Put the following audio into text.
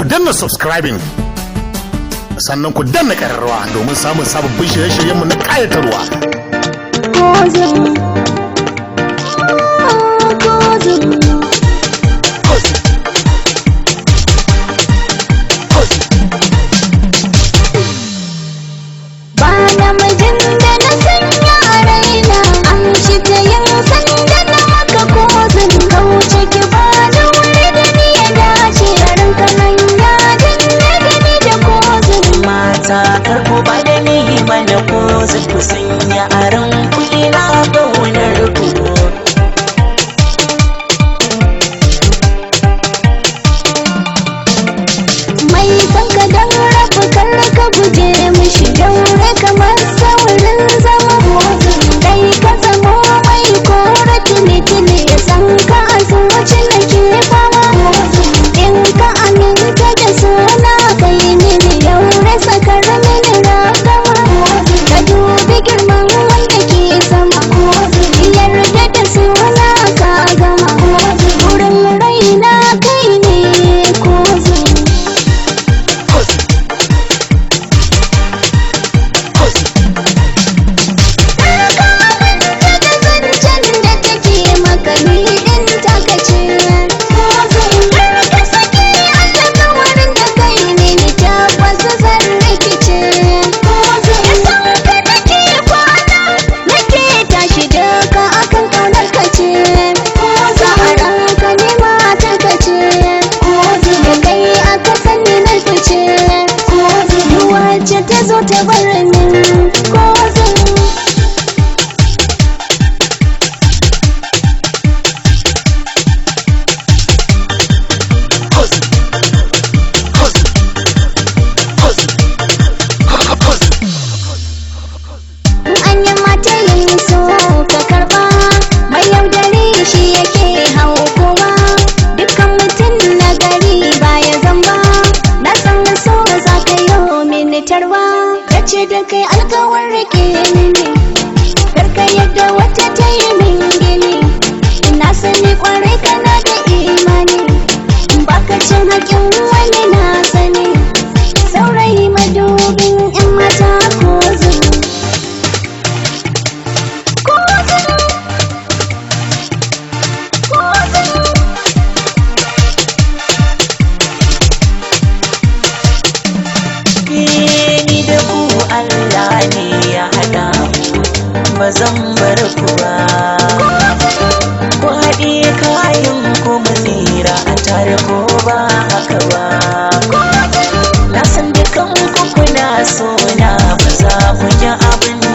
danna subscribing sannan ku danna ƙararrawa domin samun sababbin shirye-shiryenmu na ƙayatarwa. Karko ba da ni mana ko ku sanya aron kuɗi na gaunar ku. Mai kanka don rabu kar ka guje mishi daure kamar saurin zama kai ka zamo mai kora tili-tili ya san ka a zuci da ke fama in ka aminta da suna kai mini daure sakar mini ragama ka dubi girman wanda ke sama yarda da suna ka gama wurin raina kai ne ko ta bar min kozin an yi mata yin so ka karba mai yaudari shi yake hau kowa dukkan mutum na gari baya zamba na san so za ka yi mini tarwa ce da kai alkawar rike mini karka yadda wata ta yi min gini na sani kwarai kana da imani baka cin haƙin wani na sani saurayi madubin yan mata ko Allah ne ya haɗa ba zan bar ku ba ku haɗe kayan ku tsira a tare ko ba haka ba na san dukan ku kuna so na ba za ku ji abin